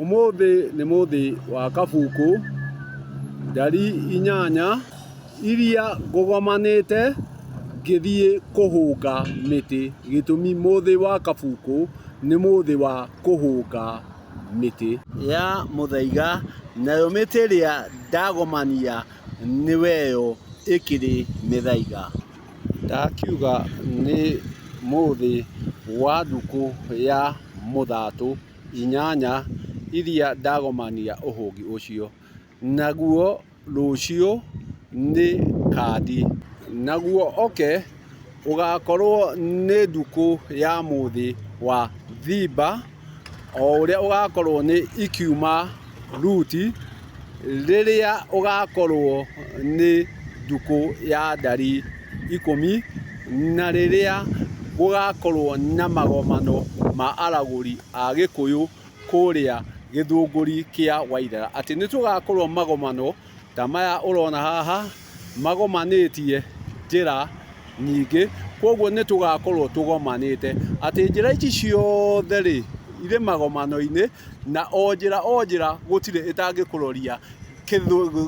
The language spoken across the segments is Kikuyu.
Umuthi ni muthi wa Kabuku, ndari inyanya iria ngogomanite ngithie kuhunga miti. Gitumi muthi wa Kabuku ni muthi wa kuhunga miti ya muthaiga, nayo miti iria ndagomania niweyo ikiri mithaiga. Ndakiuga ni muthi wa nduku ya muthatu inyanya iria ndagomania uhungi ucio, naguo rucio ni kandi, naguo oke ugakorwo ni nduku ya muthi wa thimba, o uria ugakorwo ni ikiuma ruti riria ugakorwo ni nduku ya ndari 10, na riria gugakorwo na magomano ma araguri a Gikuyu kuria Githunguri kia Waithera. Ati ni tugakorwo magomano ta maya urona haha magomanitie njira nyingi, koguo ni tugakorwo tugomanite. Ati njira ici ciothe ri ire magomano-ini, na o njira gutire itangikuroria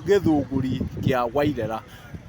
Githunguri kia Waithera.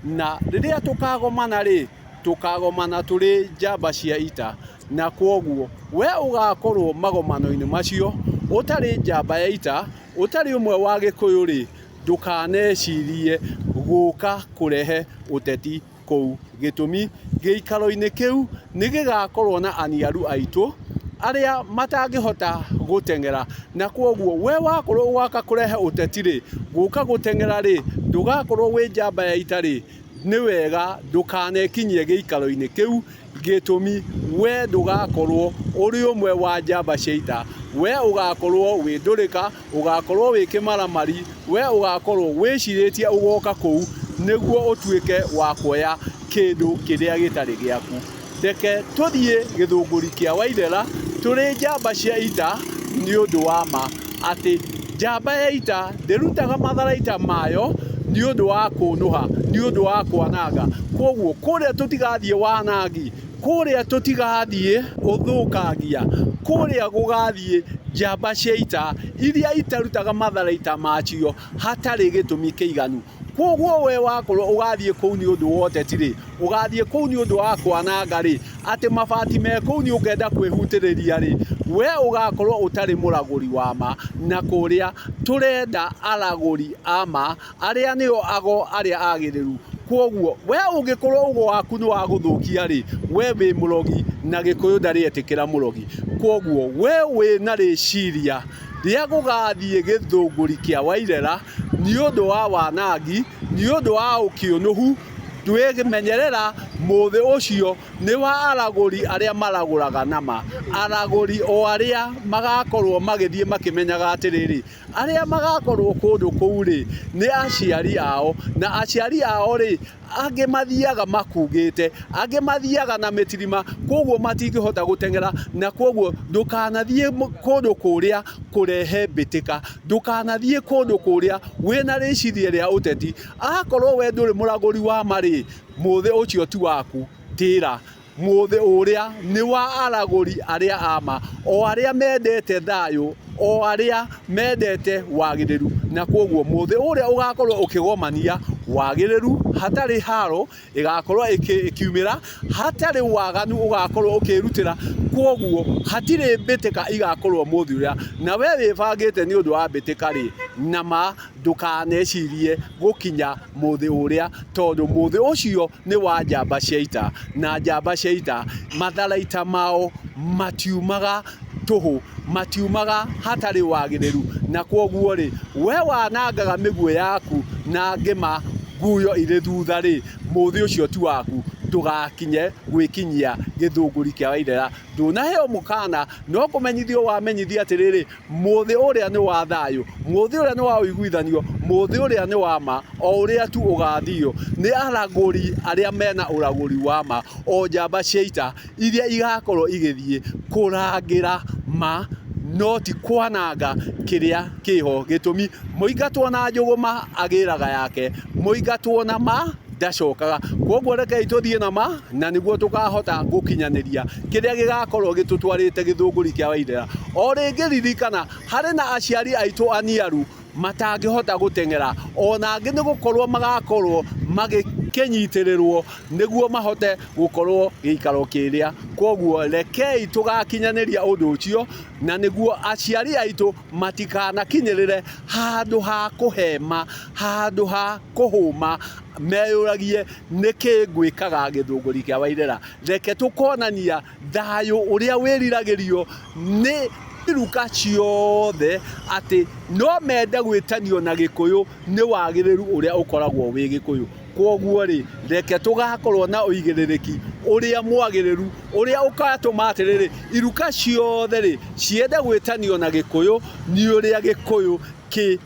Na riria tukagomana ri tukagomana turi njamba cia ita, na koguo we ugakorwo magomano-ini macio utari njamba ya ita, utari umwe wa Gikuyu ri, ndukanecirie guka kurehe uteti kou. Gitumi giikaro-ini kiu ni gigakorwo na aniaru aitu aria matangihota gutengera, na koguo we wakorwo ugaka kurehe uteti ri, guka gutengera ri, ndugakorwo wi njamba ya ita ri, ni wega ndukanekinyie giikaro-ini kiu. Gitumi we ndugakorwo uri umwe wa njamba cia ita, we ugakorwo wi ndurika, ugakorwo wi kimaramari, we ugakorwo wiciritie ugoka kou niguo utuike wa kuoya kindu kiria gitari giaku. Reke tuthie Githunguri kia Waithera turi njamba cia ita ni undu wa ma. Ati njamba ya ita ndirutaga matharaita mayo ni undu wa kunuha, ni undu wa kwananga. Koguo kuria tutigathie wanangi, kuria tutigathie uthukangia, kuria gugathie njamba cia ita iria itarutaga matharaita macio hatari gitumi kiiganu. Koguo we wakorwo ugathie kou ni undu wa uteti ri, ugathie kou ni undu wa kwananga ri, ati mabati me kou ni ukenda kwihutiriria ri, we ugakorwo utari muraguri wa ma. Na kuria turenda araguri ama aria nio ago aria agiriru. Koguo we ungikorwo ugo waku ni wa guthukia ri, we wi murogi na Gikuyu ndari etikira murogi. Koguo we wi na riciria ria gugathie Githunguri kia Waithera ni undu wa wanangi, ni undu wa ukiunuhu. Twimenyerera muthi ucio ni wa araguri aria maraguraga nama, araguri o aria magakorwo magithie makimenyaga atiriri, aria magakorwo kundu kou ri ni aciari ao, na aciari ao ri angi mathiaga makugite, angi mathiaga na mitirima, koguo matingihota gutengera. Na koguo ndukanathie kundu kuria kurehe bitika, ndukanathie kundu kuria wina riciria ria uteti. Akorwo we nduri muraguri wa mari, muthi ucio ti waku, tira. Muthi uria ni wa araguri aria ama, o aria mendete thayu, o aria mendete wagiriru. Na koguo muthi uria ugakorwo ukigomania wagiriru hatari haro, igakorwo ikiumira hatari waganu, ugakorwo ukirutira. Koguo hatire bitika igakorwo muthi uria, na we wibangite ni undu wa bitika ri, nama ndukanecirie gukinya muthi uria, tondu muthi ucio ni wa njamba cia ita, na njamba cia ita matharaita mao matiumaga tuhu, matiumaga hatari wagiriru. Na koguo ri we wanangaga miguo yaku na ngima nguyo iri thutha ri, muthi ucio ti waku, ndugakinye gwikinyia Githunguri kia Waithera. Ndunaheo mukana no kumenyithio wamenyithia atiriri, muthi uria ni wa thayu, muthi uria ni wa uiguithanio, muthi uria ni wa ma. O uria tu ugathio ni araguri aria mena uraguri wa ma, o njamba cia ita iria igakorwo igithie kurangira ma, no ti kwananga kiria kiho. Gitumi muingatwo na njuguma agiraga yake, muingatwo na ma ndacokaga koguo rekei tuthie nama na niguo tukahota gukinyaniria kiria gigakorwo gitutwarite githunguri kia Waithera o ringi ririkana hari na aciari aitu aniaru matangihota gutengera ona angi ni gukorwo magakorwo magikinyitirwo niguo mahote gukorwo giikaro kiria koguo rekei tugakinyaniria undu ucio na niguo aciari aitu matikana kinyirire handu ha kuhema handu ha kuhuma meyuragie niki gwikaga githunguri kia Waithera reke tukonania thayu uria wiriragirio ni iruka ciothe ati no mende gwitanio na Gikuyu ni wagiriru uria ukoragwo wi Gikuyu koguo ri reke tugakorwo na uigiririki uria mwagiriru uria ukatuma atiriri iruka ciothe ri ciende gwitanio na Gikuyu ni uria Gikuyu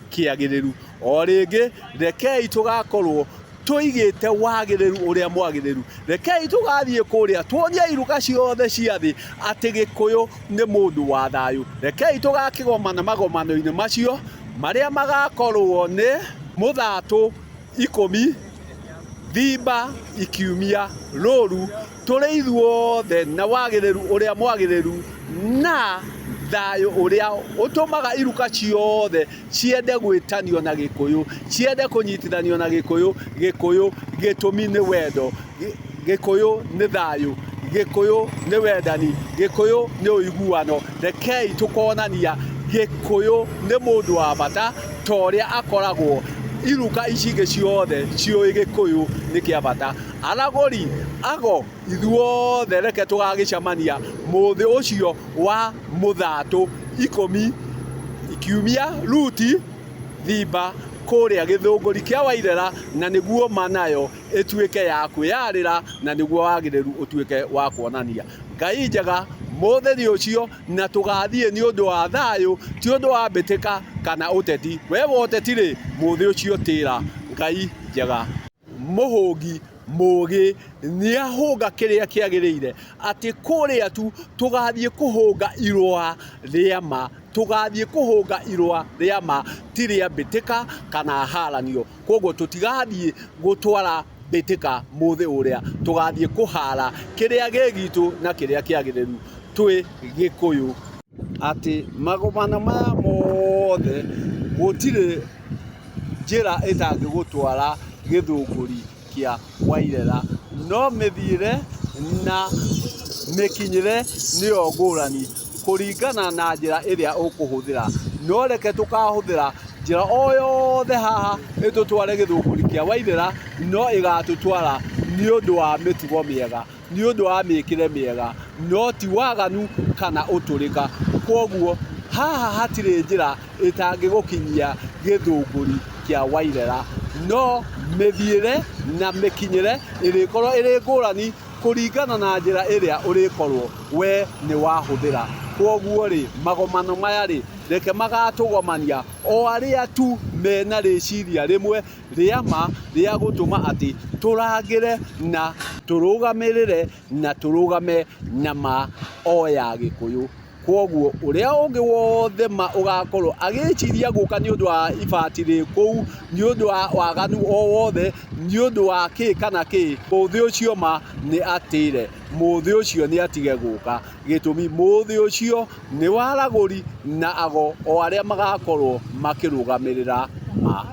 kiagiriru o ringi rekei tugakorwo tuigite wagiriru uria mwagiriru rekei tugathie kuria tuonie iruka ciothe ciathi ati Gikuyu ni mundu wa thayu rekei tugakigomana magomano-ini macio maria magakorwo ni muthatu 10 thimba ikiumia roru turi ithuothe na wagiriru uria mwagiriru na thayu uria utumaga iruka ciothe ciende gwitanio na Gikuyu ciende kunyitithanio na Gikuyu Gikuyu gitumi ni wendo Gikuyu ni thayu Gikuyu ni wendani Gikuyu ni uiguano rekei tukonania Gikuyu ni mundu wa bata toria akoragwo iruka icinge ciothe cioi Gikuyu ni kia bata aragori ago ithuothe reke tugagicamania muthi ucio wa muthatu 10 ikiumia ruti thimba kuria githunguri kia Waithera na niguo manayo etuike ya kwiyarira na niguo wagiriru utuike wa kuonania Ngai njega mutheri ucio na tugathie ni undu wa thayu ti undu wa bitika kana uteti we woteti ri muthi ucio tira Ngai njega muhungi mugi ni ahunga kiria kiagirire ati kuria tu tugathie kuhunga irwa riama tugathie kuhunga irwa riama tiria bitika kana haranio koguo tutigathie gutwara bitika muthi uria tugathie kuhara kiria gigitu na kiria kiagiriru twi Gikuyu ati magomana maya mothe gutire njira itangigutwara githunguri kia Waithera no mithire na mikinyire niyo ngurani kuringana na njira iria ukuhuthira no reke tukahuthira njira o yothe haha itutware githunguri kia Waithera no igatutwara ni undu wa mitugo miega ni undu wa mikire miega no ti waganu kana uturika koguo haha hatire njira itangigukinyia githunguri kia Waithera no mithiire na mikinyire irikorwo iri ngurani kuringana na njira iria urikorwo we ni wahuthira koguo ri magomano maya ri reke magatugomania o aria tu mena riciria rimwe riama ria gutuma ati turangire na turugamirire na turugame na ma oya Gikuyu koguo uria ungi wothe ma ugakorwo agiciria guka ni undu wa ibati ri kou ni undu wa waganu o wothe ni undu wa ki kana ki muthi ucio ma ni atire muthi ucio ni atige guka gitumi muthi ucio ni waraguri na ago o aria magakorwo makirugamirira ma